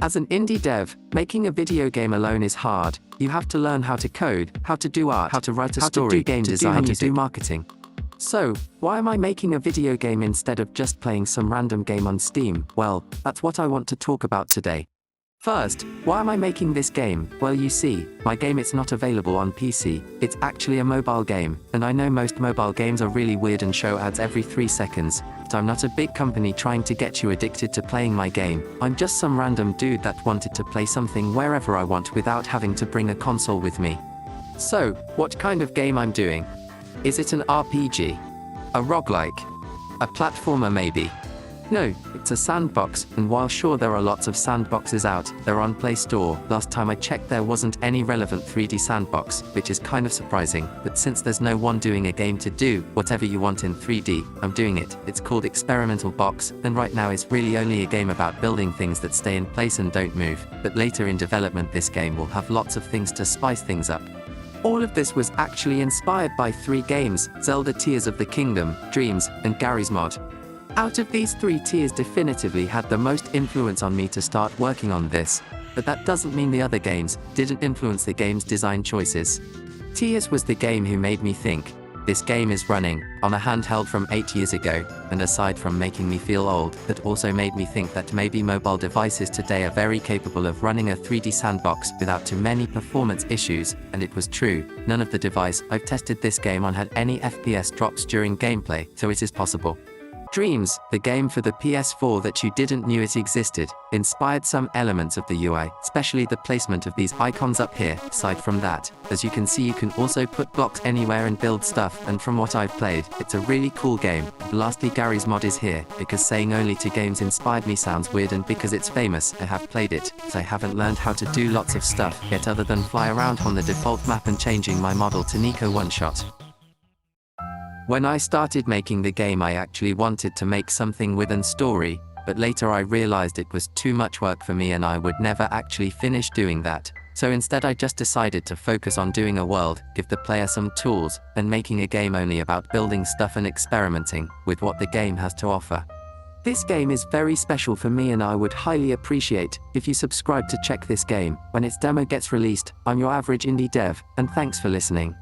As an indie dev, making a video game alone is hard. You have to learn how to code, how to do art, how to write a story, to do game design, how to do marketing. So, why am I making a video game instead of just playing some random game on Steam? Well, that's what I want to talk about today. First, why am I making this game? Well, you see, my game is not available on PC. It's actually a mobile game, and I know most mobile games are really weird and show ads every 3 seconds, but I'm not a big company trying to get you addicted to playing my game. I'm just some random dude that wanted to play something wherever I want without having to bring a console with me. So, what kind of game I'm doing? Is it an RPG? A roguelike? A platformer maybe? No, it's a sandbox, and while sure there are lots of sandboxes out, they're on Play Store. Last time I checked there wasn't any relevant 3D sandbox, which is kind of surprising, but since there's no one doing a game to do whatever you want in 3D, I'm doing it. It's called Experimental Box, and right now it's really only a game about building things that stay in place and don't move, but later in development this game will have lots of things to spice things up. All of this was actually inspired by 3 games, Zelda Tears of the Kingdom, Dreams, and Garry's Mod. Out of these 3 tiers definitively had the most influence on me to start working on this, but that doesn't mean the other games didn't influence the game's design choices. Tears was the game who made me think, this game is running on a handheld from 8 years ago, and aside from making me feel old, that also made me think that maybe mobile devices today are very capable of running a 3D sandbox without too many performance issues, and it was true. None of the device I've tested this game on had any FPS drops during gameplay, so it is possible. Dreams, the game for the PS4 that you didn't knew it existed, inspired some elements of the UI, especially the placement of these icons up here. Aside from that, as you can see, you can also put blocks anywhere and build stuff, and from what I've played, it's a really cool game. Lastly, Garry's Mod is here, because saying only 2 games inspired me sounds weird, and because it's famous, I have played it, but I haven't learned how to do lots of stuff yet other than fly around on the default map and changing my model to Nico one-shot. When I started making the game I actually wanted to make something with a story, but later I realized it was too much work for me and I would never actually finish doing that. So instead I just decided to focus on doing a world, give the player some tools, and making a game only about building stuff and experimenting with what the game has to offer. This game is very special for me and I would highly appreciate if you subscribe to check this game when its demo gets released. I'm your average indie dev, and thanks for listening.